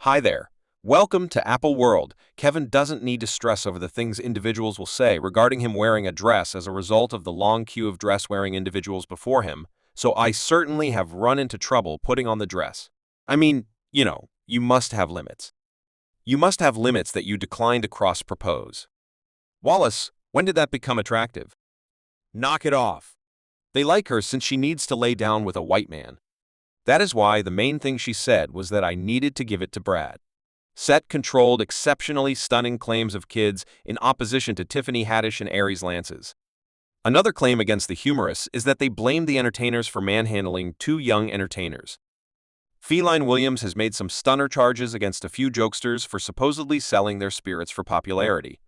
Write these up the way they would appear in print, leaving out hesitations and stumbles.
Hi there. Welcome to Apple World. Kevin doesn't need to stress over the things individuals will say regarding him wearing a dress as a result of the long queue of dress-wearing individuals before him, so I certainly have run into trouble putting on the dress. I mean, you must have limits. You must have limits that you decline to cross-propose. Wallace, when did that become attractive? Knock it off. They like her since she needs to lay down with a white man. That is why the main thing she said was that I needed to give it to Brad. Set controlled exceptionally stunning claims of kids in opposition to Tiffany Hadish and Aries Lance's. Another claim against the humorous is that they blamed the entertainers for manhandling two young entertainers. Feline Williams has made some stunner charges against a few jokesters for supposedly selling their spirits for popularity.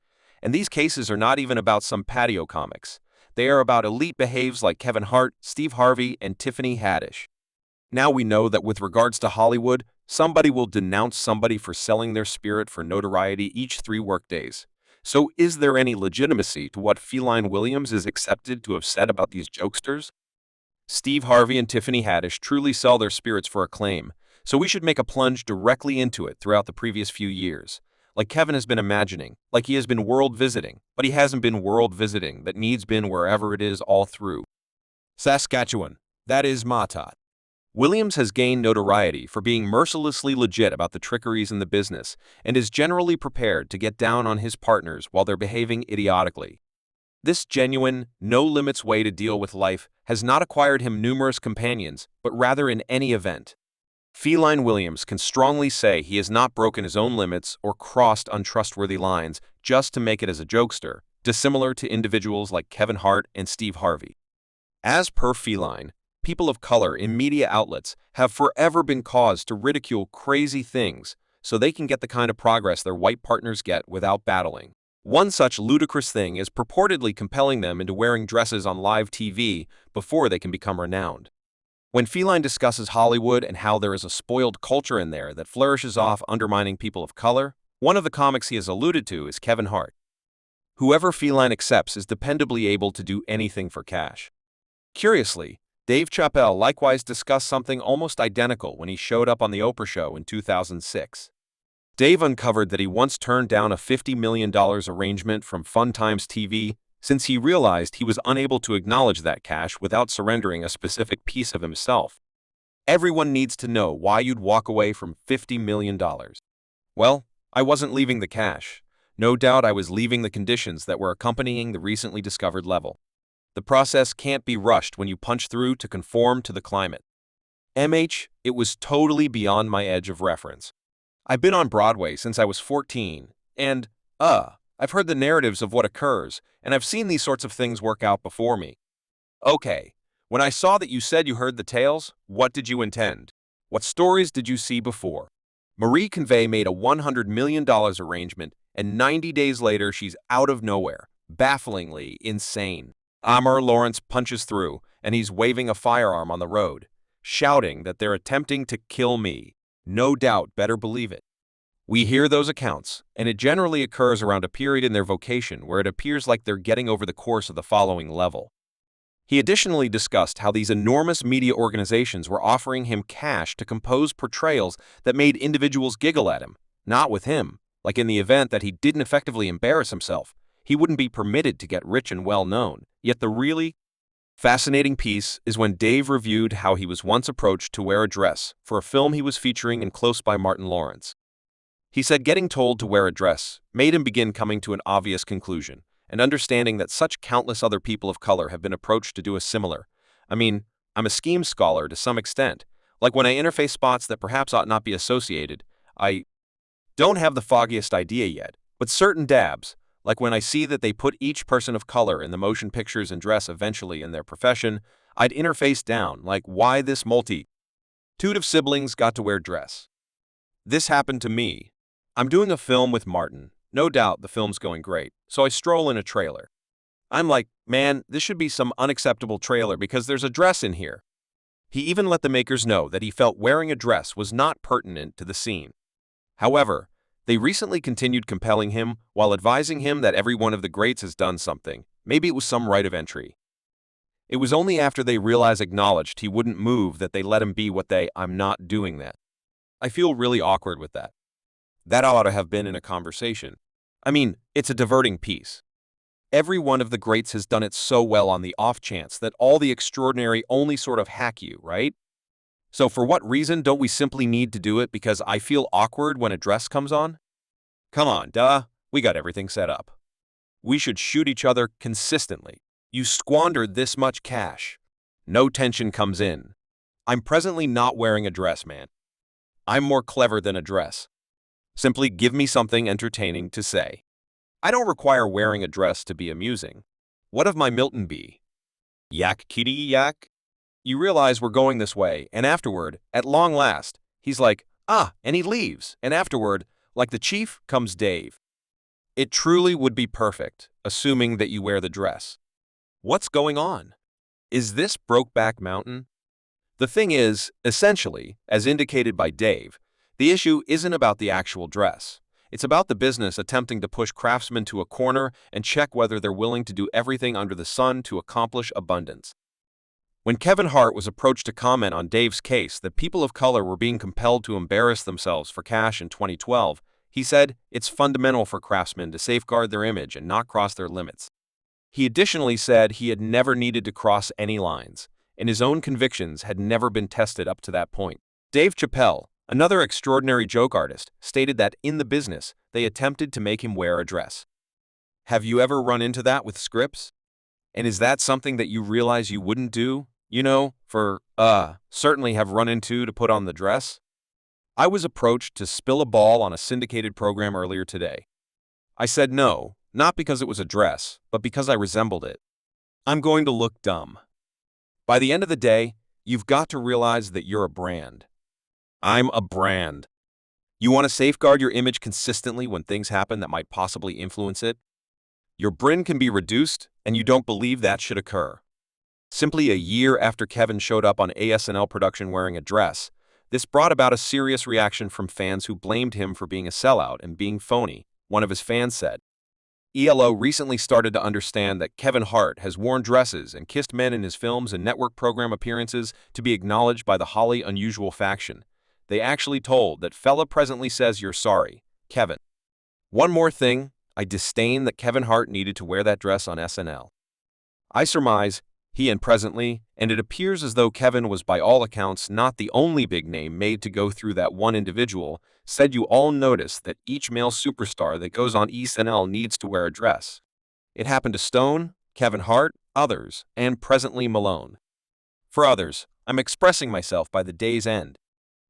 And these cases are not even about some patio comics. They are about elite behaves like Kevin Hart, Steve Harvey, and Tiffany Hadish. Now we know that with regards to Hollywood, somebody will denounce somebody for selling their spirit for notoriety each 3 workdays. So is there any legitimacy to what Feline Williams is accepted to have said about these jokesters? Steve Harvey and Tiffany Hadish truly sell their spirits for acclaim, so we should make a plunge directly into it throughout the previous few years. Like Kevin has been imagining, like he has been world visiting, but he hasn't been world visiting that needs been wherever it is all through. Saskatchewan, that is Matat. Williams has gained notoriety for being mercilessly legit about the trickeries in the business and is generally prepared to get down on his partners while they're behaving idiotically. This genuine, no-limits way to deal with life has not acquired him numerous companions, but rather in any event. Feline Williams can strongly say he has not broken his own limits or crossed untrustworthy lines just to make it as a jokester, dissimilar to individuals like Kevin Hart and Steve Harvey. As per Feline, people of color in media outlets have forever been caused to ridicule crazy things so they can get the kind of progress their white partners get without battling. One such ludicrous thing is purportedly compelling them into wearing dresses on live TV before they can become renowned. When Feline discusses Hollywood and how there is a spoiled culture in there that flourishes off undermining people of color, one of the comics he has alluded to is Kevin Hart. Whoever Feline accepts is dependably able to do anything for cash. Curiously, Dave Chappelle likewise discussed something almost identical when he showed up on The Oprah Show in 2006. Dave uncovered that he once turned down a $50 million arrangement from Fun Times TV since he realized he was unable to acknowledge that cash without surrendering a specific piece of himself. Everyone needs to know why you'd walk away from $50 million. Well, I wasn't leaving the cash. No doubt I was leaving the conditions that were accompanying the recently discovered level. The process can't be rushed when you punch through to conform to the climate. It was totally beyond my edge of reference. I've been on Broadway since I was 14, and, I've heard the narratives of what occurs, and I've seen these sorts of things work out before me. Okay, when I saw that you said you heard the tales, what did you intend? What stories did you see before? Marie Convey made a $100 million arrangement, and 90 days later she's out of nowhere, bafflingly insane. Amar Lawrence punches through, and he's waving a firearm on the road, shouting that they're attempting to kill me. No doubt, better believe it. We hear those accounts, and it generally occurs around a period in their vocation where it appears like they're getting over the course of the following level. He additionally discussed how these enormous media organizations were offering him cash to compose portrayals that made individuals giggle at him, not with him, like in the event that he didn't effectively embarrass himself. He wouldn't be permitted to get rich and well-known. Yet the really fascinating piece is when Dave reviewed how he was once approached to wear a dress for a film he was featuring in Close by Martin Lawrence. He said getting told to wear a dress made him begin coming to an obvious conclusion, and understanding that such countless other people of color have been approached to do a similar. I'm a scheme scholar to some extent. Like when I interface spots that perhaps ought not be associated, I don't have the foggiest idea yet, but certain dabs, like when I see that they put each person of color in the motion pictures and dress eventually in their profession, I'd interface down, like why this multitude of siblings got to wear dress. This happened to me. I'm doing a film with Martin. No doubt the film's going great, so I stroll in a trailer. I'm like, man, this should be some unacceptable trailer because there's a dress in here. He even let the makers know that he felt wearing a dress was not pertinent to the scene. However, they recently continued compelling him while advising him that every one of the greats has done something. Maybe it was some right of entry. It was only after they acknowledged he wouldn't move that they let him be what I'm not doing that. I feel really awkward with that. That ought to have been in a conversation. I mean, it's a diverting piece. Every one of the greats has done it so well on the off chance that all the extraordinary only sort of hack you, right? So for what reason don't we simply need to do it because I feel awkward when a dress comes on? Come on, duh. We got everything set up. We should shoot each other consistently. You squandered this much cash. No tension comes in. I'm presently not wearing a dress, man. I'm more clever than a dress. Simply give me something entertaining to say. I don't require wearing a dress to be amusing. What of my Milton bee? Yak kitty yak? You realize we're going this way, and afterward, at long last, he's like, ah, and he leaves, and afterward, like the chief, comes Dave. It truly would be perfect, assuming that you wear the dress. What's going on? Is this Brokeback Mountain? The thing is, essentially, as indicated by Dave, the issue isn't about the actual dress. It's about the business attempting to push craftsmen to a corner and check whether they're willing to do everything under the sun to accomplish abundance. When Kevin Hart was approached to comment on Dave's case that people of color were being compelled to embarrass themselves for cash in 2012, he said, it's fundamental for craftsmen to safeguard their image and not cross their limits. He additionally said he had never needed to cross any lines, and his own convictions had never been tested up to that point. Dave Chappelle, another extraordinary joke artist, stated that in the business, they attempted to make him wear a dress. Have you ever run into that with scripts? And is that something that you realize you wouldn't do? Certainly have run into to put on the dress? I was approached to spill a ball on a syndicated program earlier today. I said no, not because it was a dress, but because I resembled it. I'm going to look dumb. By the end of the day, you've got to realize that you're a brand. I'm a brand. You want to safeguard your image consistently when things happen that might possibly influence it? Your brand can be reduced, and you don't believe that should occur. Simply a year after Kevin showed up on a SNL production wearing a dress, this brought about a serious reaction from fans who blamed him for being a sellout and being phony, one of his fans said. ELO recently started to understand that Kevin Hart has worn dresses and kissed men in his films and network program appearances to be acknowledged by the wholly unusual faction. They actually told that fella presently says you're sorry, Kevin. One more thing, I disdain that Kevin Hart needed to wear that dress on SNL. I surmise he and presently, and it appears as though Kevin was by all accounts not the only big name made to go through that one individual, said you all notice that each male superstar that goes on SNL needs to wear a dress. It happened to Stone, Kevin Hart, others, and presently Malone. For others, I'm expressing myself by the day's end.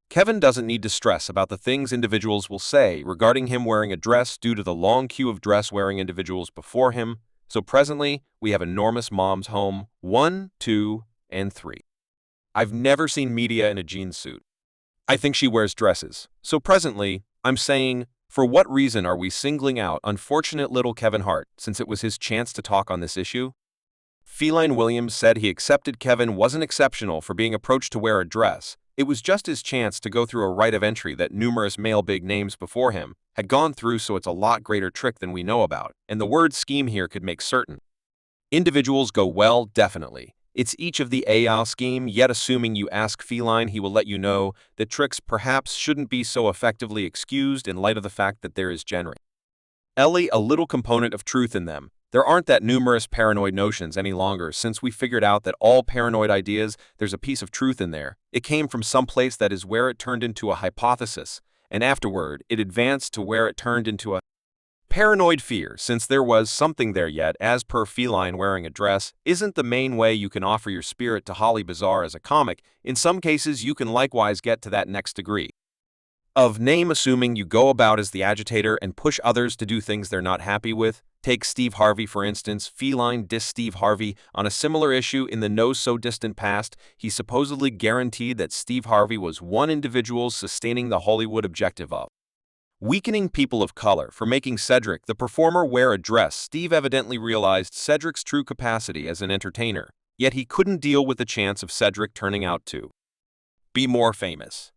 Kevin doesn't need to stress about the things individuals will say regarding him wearing a dress due to the long queue of dress-wearing individuals before him, so presently, we have enormous moms home 1, 2, and 3. I've never seen media in a jean suit. I think she wears dresses. So presently, I'm saying, for what reason are we singling out unfortunate little Kevin Hart since it was his chance to talk on this issue? Feline Williams said he accepted Kevin wasn't exceptional for being approached to wear a dress. It was just his chance to go through a rite of entry that numerous male big names before him had gone through, so it's a lot greater trick than we know about, and the word scheme here could make certain. Individuals go well, definitely. It's each of the AL scheme, yet assuming you ask Feline, he will let you know that tricks perhaps shouldn't be so effectively excused in light of the fact that there is generally a little component of truth in them. There aren't that numerous paranoid notions any longer since we figured out that all paranoid ideas, there's a piece of truth in there. It came from some place that is where it turned into a hypothesis, and afterward it advanced to where it turned into a paranoid fear, since there was something there yet, as per Feline wearing a dress, isn't the main way you can offer your spirit to Holly Bizarre as a comic. In some cases you can likewise get to that next degree of name assuming you go about as the agitator and push others to do things they're not happy with. Take Steve Harvey for instance. Feline dissed Steve Harvey on a similar issue in the no-so-distant past. He supposedly guaranteed that Steve Harvey was one individual sustaining the Hollywood objective of weakening people of color for making Cedric, the performer, wear a dress. Steve evidently realized Cedric's true capacity as an entertainer, yet he couldn't deal with the chance of Cedric turning out to be more famous.